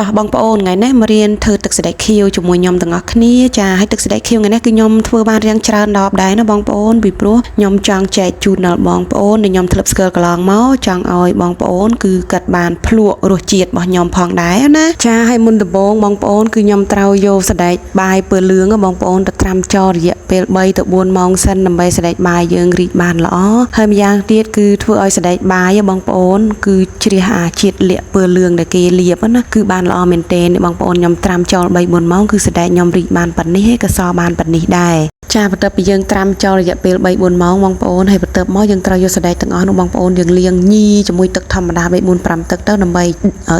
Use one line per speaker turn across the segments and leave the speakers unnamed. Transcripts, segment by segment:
តោះបងប្អូនថ្ងៃនេះមករៀនធ្វើទឹកសណ្តែកខៀវជាមួយខ្ញុំទាំងអស់គ្នាចាហើយទឹកសណ្តែកខៀវថ្ងៃនេះគឺខ្ញុំធ្វើបានរៀងច្រើនដបដែរណាបងប្អូនពីព្រោះខ្ញុំចង់ចែកជូនដល់បងប្អូនដែលខ្ញុំធ្លាប់ស្គាល់កន្លងមកចង់ឲ្យបងប្អូនគឺកាត់បានភ្លក់រសជាតិរបស់ខ្ញុំផងដែរណាចាហើយមុនដំបូងបងប្អូនគឺខ្ញុំត្រូវយកសណ្តែកបាយពើលឿងបងប្អូនទៅត្រាំចោលរយៈពេល3ទៅ4ម៉ោងសិនដើម្បីសណ្តែកបាយយើងរីកបានល្អហើយម្យ៉ាងទៀតគឺធ្វើឲ្យសណ្តែកបាយបងប្អូនគឺជ្រះអាជាតិលក្ខពើលឿងដែលគេលាបណាគឺបានល្អមែនទេបងប្អូនខ្ញុំត្រាំចោល3 4ម៉ោងគឺសណ្តែកខ្ញុំរីកបានប៉ុណ្នេះហើយក៏សបានប៉ុណ្នេះដែរចាបន្ទាប់ពីយើងត្រាំចោលរយៈពេល3 4ម៉ោងបងប្អូនហើយបន្ទាប់មកយើងត្រូវយកសណ្តែកទាំងអស់នោះបងប្អូនយើងលាងញីជាមួយទឹកធម្មតា3 4 5ទឹកទៅដើម្បី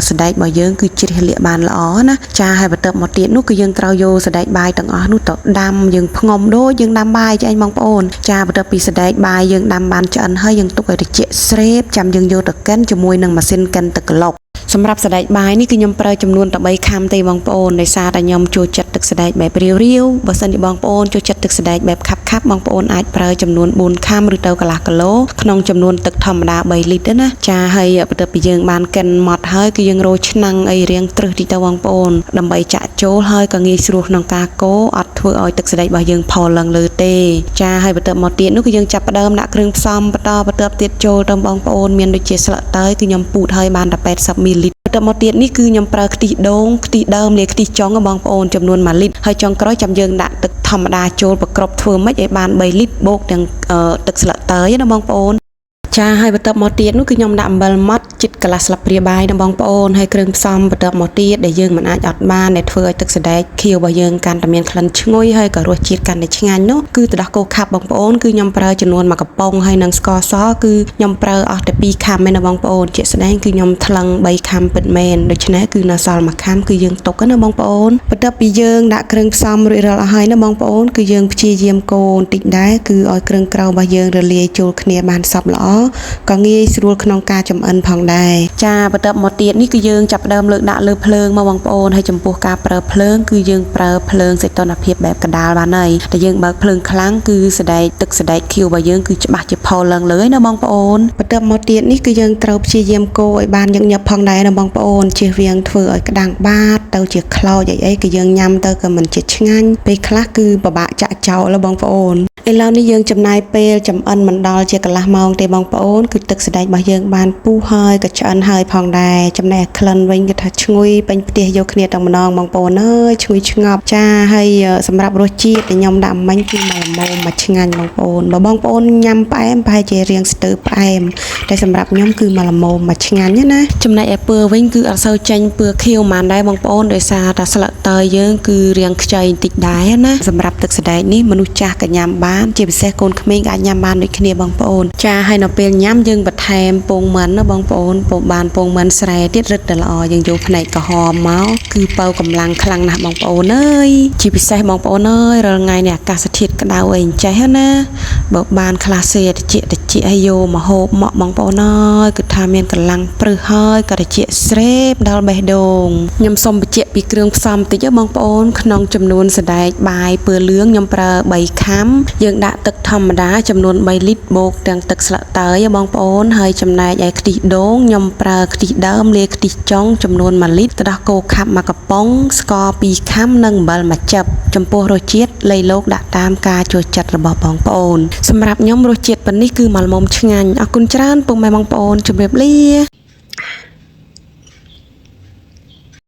សណ្តែករបស់យើងគឺជ្រះលក្ខបានល្អណាចាហើយបន្ទាប់មកទៀតនោះគឺយើងត្រូវយកសណ្តែកបាយទាំងអស់នោះទៅដាំយើងផ្ងំដូចយើងដាំបាយចាបងប្អូនចាបន្ទាប់ពីសណ្តែកបាយយើងដាំបានឆ្អិនហើយយើងទុកឲ្យត្រជាក់ស្រេបចាំយើងយកទៅកិនជាមួយនឹងម៉ាស៊ីនកិនទឹកក្លុកសម្រាប់សណ្តែកបាយនេះគឺខ្ញុំប្រើចំនួនតែ3ខាំទេបងប្អូនដោយសារតែខ្ញុំចូលចិត្តទឹកសណ្តែកបែបរាវៗបើសិនជាបងប្អូនចូលចិត្តទឹកសណ្តែកបែបខាប់បងប្អូនអាចប្រើចំនួន4ខាំឬទៅកន្លះគីឡូក្នុងចំនួនទឹកធម្មតា3លីត្រណាចាហើយបន្ទាប់ពីយើងបានកិនម៉ត់ហើយគឺយើងរោឆ្នាំងអីរៀងត្រឹសតិចទៅបងប្អូនដើម្បីចាក់ចូលហើយក៏ងាយស្រួលក្នុងការកូរអត់ធ្វើឲ្យទឹកសណ្តែករបស់យើងផុលឡើងលើទេចាហើយបន្ទាប់មកទៀតនោះគឺយើងចាប់ផ្ដើមដាក់គ្រឿងផ្សំបន្តបន្ទាប់ទៀតចូលទៅបងប្អូនមានដូចជាស្លឹកតើយគឺខ្ញុំពូតហើយបានតែ80មីលីលីត្របន្ទាប់មកទៀតនេះគឺខ្ញុំប្រើខ្ទិះដូងខ្ទិះដើមលាយខ្ទិះចុងបងប្អូនចំនួន1លីត្រហើយចុងក្រោយចាំយើងដាក់ទឹកធម្មតាចូលប្រក្រប់ធ្វើម៉េចឲ្យបាន3លីត្របូកទាំងទឹកស្លឹកតើយណាបងប្អូនចាហើយបន្ទាប់មកទៀតនោះគឺខ្ញុំដាក់អំបិលម៉ត់ជិតកន្លះស្លាបព្រាបាយណាបងប្អូនហើយគ្រឿងផ្សំបន្ទាប់មកទៀតដែលយើងមិនអាចអត់បានដែលធ្វើឲ្យទឹកសណ្តែកខៀវរបស់យើងកាន់តែមានក្លិនឈ្ងុយហើយក៏រសជាតិកាន់តែឆ្ងាញ់នោះគឺទឹកដោះគោខាប់បងប្អូនគឺខ្ញុំប្រើចំនួន1កំប៉ុងហើយនឹងស្ករសគឺខ្ញុំប្រើអស់តែ2ខាំឯណាបងប្អូនជាក់ស្ដែងគឺខ្ញុំថ្លឹង3ខាំពិតមែនដូច្នេះគឺនៅសល់1ខាំគឺយើងទុកណាបងប្អូនបន្ទាប់ពីយើងដាក់គ្រឿងផ្សំរួចរាល់អស់ហើយណាបងប្អូនគឺយើងព្យាយាមកូរបន្តិចដែរគឺឲ្យគ្រឿងក្រៅរបស់យើងរលាយចូលគ្នាបានសព្វល្អក៏ងាយស្រួលក្នុងការចម្អិនផងដែរចាបន្ទាប់មកទៀតនេះគឺយើងចាប់ផ្ដើមលើកដាក់លើភ្លើងមកបងប្អូនហើយចំពោះការប្រើភ្លើងគឺយើងប្រើភ្លើងសីតុណ្ហភាពបែបកណ្ដាលបានហើយតែយើងបើកភ្លើងខ្លាំងគឺសណ្តែកទឹកសណ្តែកខៀវរបស់យើងគឺច្បាស់ជាផុលឡើងលើណាបងប្អូនបន្ទាប់មកទៀតនេះគឺយើងត្រូវព្យាយាមកូរឲ្យបានញឹកញាប់ផងដែរណាបងប្អូនជៀសវាងធ្វើឲ្យក្តាំងបាតទៅជាខ្លោចអីគឺយើងញ៉ាំទៅក៏មិនជាឆ្ងាញ់ពេលខ្លះគឺពិបាកចាក់ចោលបងប្អូនឥឡូវនេះយើងចំណាយពេលចម្អិនមិនដល់ជាកន្លះម៉ោងទេបងប្អូនគឺទឹកសណ្តែករបស់យើងបានពុះហើយក៏ឆ្អិនហើយផងដែរចំណែកក្លិនវិញគឺថាឈ្ងុយពេញផ្ទះយកគ្នាទាំងម្ដងបងប្អូនអើយឈ្ងុយឆ្ងប់ចាហើយសម្រាប់រសជាតិដែលខ្ញុំដាក់មិញគឺមកល្មមមកឆ្ងាញ់បងប្អូនបើបងប្អូនញ៉ាំផ្អែមប្រហែលជារៀងស្ទើរផ្អែមតែសម្រាប់ខ្ញុំគឺមកល្មមមកឆ្ងាញ់ណាចំណែកឯពើវិញគឺអត់សូវចាញ់ពើខៀវហ្មងដែរបងប្អូនដោយសារតែស្លឹកតើយយើងគឺរៀងខ្ចីបន្តិចដែរណាសម្រាប់ទឹកសណ្តែកនេះមនុស្សចាស់ក៏ញ៉ាំបានជាពិសេសកូនក្មេងក៏អាចញ៉ាំបានដូចគ្នាបងប្អូនចាហើយនៅពេលញ៉ាំយើងបន្ថែមពងមិនណាបងប្អូនបានពងមិនស្រែទៀតរឹតតែល្អយើងយកផ្នែកក្រហមមកគឺបើកម្លាំងខ្លាំងណាស់បងប្អូនអើយជាពិសេសបងប្អូនអើយរាល់ថ្ងៃនេះអាកាសធាតុក្តៅអីអញ្ចេះណាបើបានខ្លះសេតិចឲ្យយកមកហូបមកបងប្អូនអើយគឺថាមានកម្លាំងព្រឹសហើយក៏តិចស្រេបដល់បេះដូងខ្ញុំសូមបញ្ជាក់ពីគ្រឿងផ្សំតិចបងប្អូនក្នុងចំនួនសណ្តែកបាយពើលឿងខ្ញុំប្រើ3ខាំយើងដាក់ទឹកធម្មតាចំនួន3លីត្របូកទាំងទឹកស្លឹកតើយបងប្អូនហើយចំណែកឯខ្ទិះដូងខ្ញុំប្រើខ្ទិះដើមលាយខ្ទិះចុងចំនួន1លីត្រទឹកដោះគោខាប់1កំប៉ុងស្ករ2ខាំនិងអំបិល1ចិបចំពោះរសជាតិលៃលោកដាក់តាមការចូលចិត្តរបស់បងប្អូនសម្រាប់ខ្ញុំរសជាតិប៉ុណ្នេះគឺមកល្មមឆ្ងាញ់អរគុណច្រើនពុកម៉ែបងប្អូនជម្រាបលា